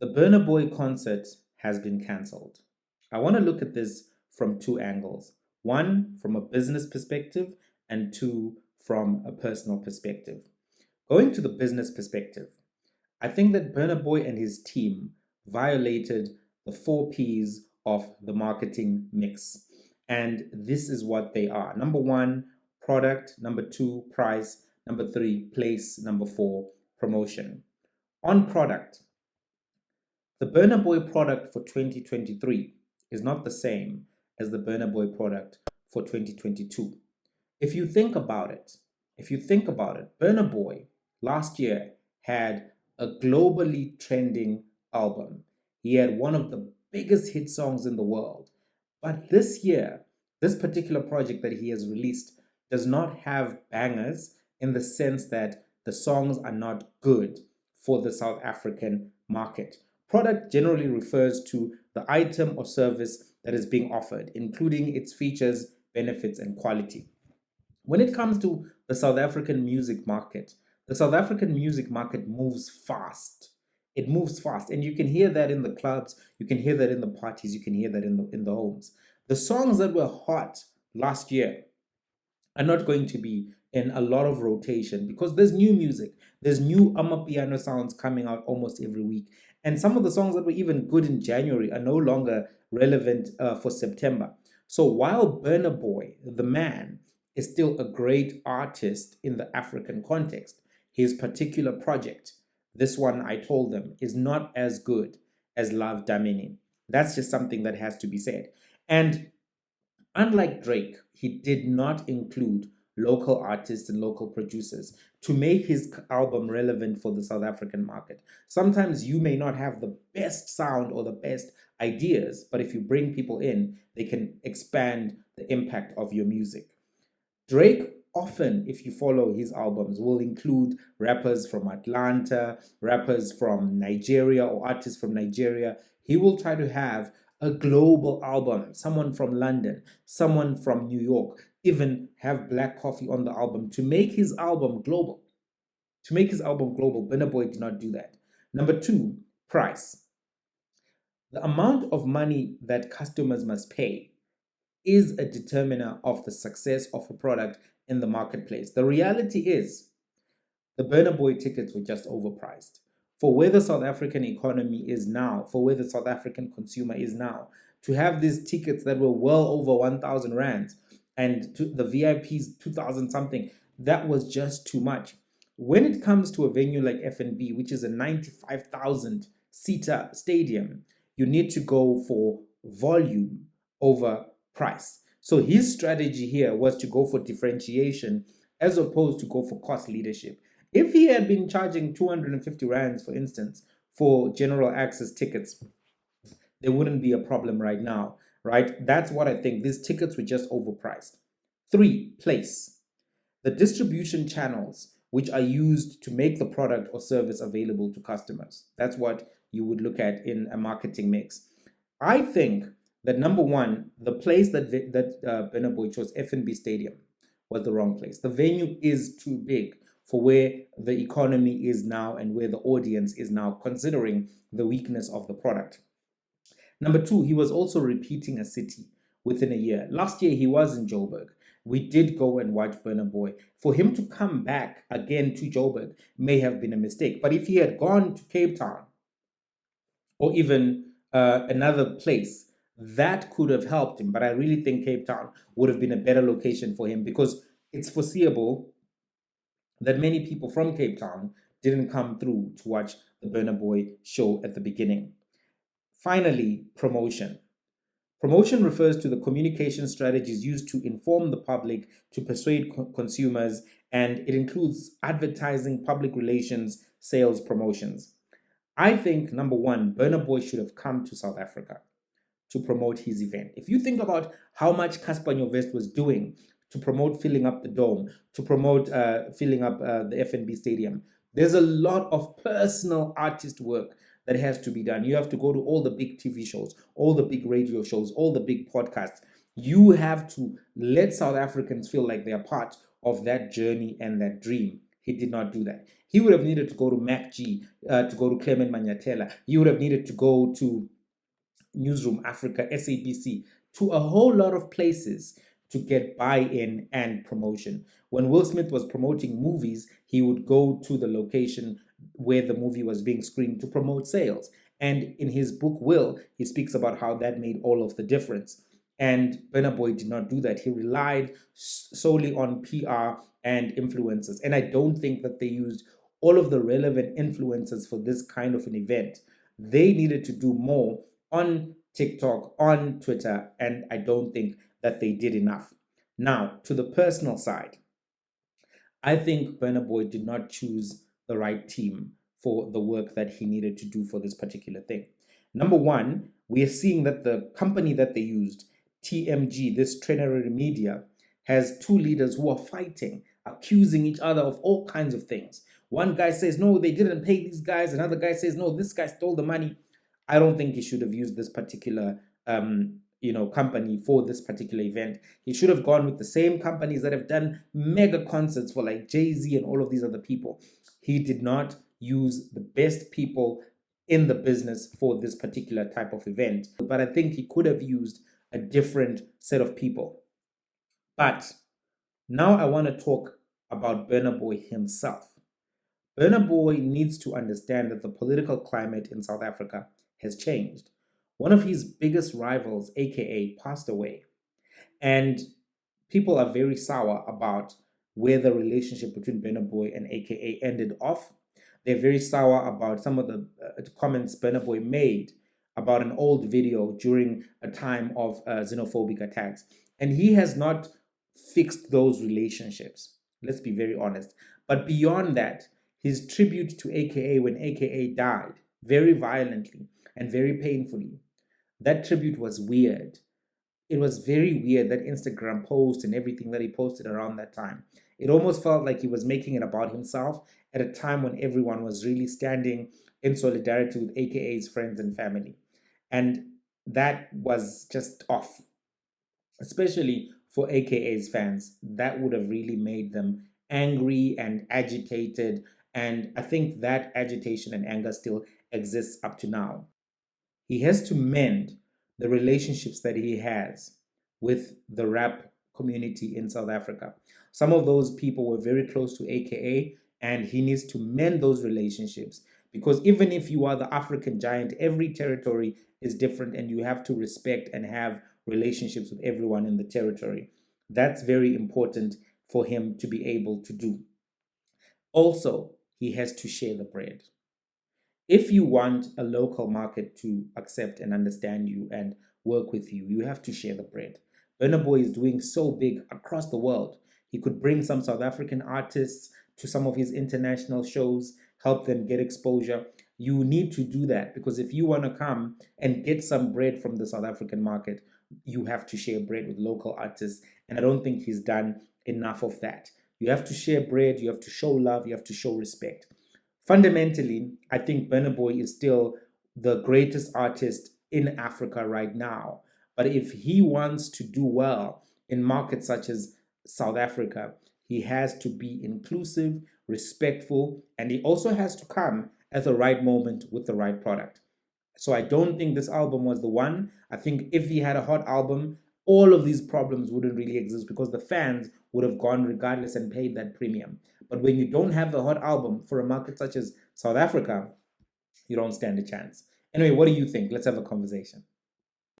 The Burna Boy concert has been cancelled. I want to look at this from two angles: one, from a business perspective, and two, from a personal perspective. Going to the business perspective, I think that Burna Boy and his team violated the four P's of the marketing mix. And this is what they are: number one, product; number two, price; number three, place; number four, promotion. On product, the Burna Boy product for 2023 is not the same as the Burna Boy product for 2022. If you think about it, Burna Boy last year had a globally trending album. He had one of the biggest hit songs in the world. But this year, this particular project that he has released does not have bangers, in the sense that the songs are not good for the South African market. Product generally refers to the item or service that is being offered, including its features, benefits, and quality. When it comes to the South African music market, the South African music market moves fast. It moves fast, and you can hear that in the clubs, you can hear that in the parties, you can hear that in the homes. The songs that were hot last year are not going to be in a lot of rotation because there's new music. There's new Amapiano sounds coming out almost every week. And some of the songs that were even good in January are no longer relevant for September. So while Burna Boy, the man, is still a great artist in the African context, his particular project, this one I told them, is not as good as Love Damini. That's just something that has to be said. And unlike Drake, he did not include local artists and local producers to make his album relevant for the South African market. Sometimes you may not have the best sound or the best ideas, but if you bring people in, they can expand the impact of your music. Drake often, if you follow his albums, will include rappers from Atlanta, rappers from Nigeria, or artists from Nigeria. He will try to have a global album, someone from London, someone from New York, even have Black Coffee on the album to make his album global. Burna Boy did not do that. Number two, price. The amount of money that customers must pay is a determiner of the success of a product in the marketplace. The reality is the Burna Boy tickets were just overpriced. For where the South African economy is now, for where the South African consumer is now, to have these tickets that were well over 1,000 rands and to the VIPs 2,000 something, that was just too much. When it comes to a venue like FNB, which is a 95,000 seater stadium, you need to go for volume over price. So his strategy here was to go for differentiation as opposed to go for cost leadership. If he had been charging 250 rands, for instance, for general access tickets, there wouldn't be a problem right now, right? That's what I think. These tickets were just overpriced. Three, place. The distribution channels which are used to make the product or service available to customers. That's what you would look at in a marketing mix. I think that number one, the place that Burna Boy chose, FNB Stadium, was the wrong place. The venue is too big for where the economy is now and where the audience is now, considering the weakness of the product. Number two, he was also repeating a city within a year. Last year, he was in Joburg. We did go and watch Burna Boy. For him to come back again to Joburg may have been a mistake. But if he had gone to Cape Town or even another place, that could have helped him. But I really think Cape Town would have been a better location for him, because it's foreseeable that many people from Cape Town didn't come through to watch the Burna Boy show at the beginning. Finally, promotion. Promotion refers to the communication strategies used to inform the public, to persuade consumers, and it includes advertising, public relations, sales, promotions. I think, number one, Burna Boy should have come to South Africa to promote his event. If you think about how much Cassper Nyovest was doing to promote filling up the dome, to promote filling up the FNB stadium, there's a lot of personal artist work that has to be done. You have to go to all the big TV shows, all the big radio shows, all the big podcasts. You have to let South Africans feel like they're part of that journey and that dream. He did not do that. He would have needed to go to MacG, to go to Clement Manyatela. He would have needed to go to Newsroom Africa, SABC, to a whole lot of places to get buy-in and promotion. When Will Smith was promoting movies, he would go to the location where the movie was being screened to promote sales. And in his book, Will, he speaks about how that made all of the difference. And Burna Boy did not do that. He relied solely on PR and influencers. And I don't think that they used all of the relevant influencers for this kind of an event. They needed to do more on TikTok, on Twitter, and I don't think that they did enough. Now, to the personal side, I think Burna Boy did not choose the right team for the work that he needed to do for this particular thing. Number one, we are seeing that the company that they used, TMG, this Trinity Media, has two leaders who are fighting, accusing each other of all kinds of things. One guy says, no, they didn't pay these guys. Another guy says, no, this guy stole the money. I don't think he should have used this particular company for this particular event. He should have gone with the same companies that have done mega concerts for like Jay-Z and all of these other people. He did not use the best people in the business for this particular type of event. But I think he could have used a different set of people. But now I want to talk about Burna Boy himself. Burna Boy needs to understand that the political climate in South Africa has changed. One of his biggest rivals, aka, passed away. And people are very sour about where the relationship between Burna Boy and aka ended off. They're very sour about some of the comments Burna Boy made about an old video during a time of xenophobic attacks. And he has not fixed those relationships. Let's be very honest. But beyond that, his tribute to aka when aka died very violently and very painfully, that tribute was weird. It was very weird, that Instagram post and everything that he posted around that time. It almost felt like he was making it about himself at a time when everyone was really standing in solidarity with AKA's friends and family. And that was just off, especially for AKA's fans. That would have really made them angry and agitated. And I think that agitation and anger still exists up to now. He has to mend the relationships that he has with the rap community in South Africa. Some of those people were very close to AKA, and he needs to mend those relationships, because even if you are the African giant, every territory is different and you have to respect and have relationships with everyone in the territory. That's very important for him to be able to do. Also, he has to share the bread. If you want a local market to accept and understand you and work with you, you have to share the bread. Burna Boy is doing so big across the world. He could bring some South African artists to some of his international shows, help them get exposure. You need to do that, because if you want to come and get some bread from the South African market, you have to share bread with local artists. And I don't think he's done enough of that. You have to share bread, you have to show love, you have to show respect. Fundamentally, I think Burna Boy is still the greatest artist in Africa right now. But if he wants to do well in markets such as South Africa, he has to be inclusive, respectful, and he also has to come at the right moment with the right product. So I don't think this album was the one. I think if he had a hot album, all of these problems wouldn't really exist, because the fans would have gone regardless and paid that premium. But when you don't have a hot album for a market such as South Africa, you don't stand a chance. Anyway, what do you think? Let's have a conversation.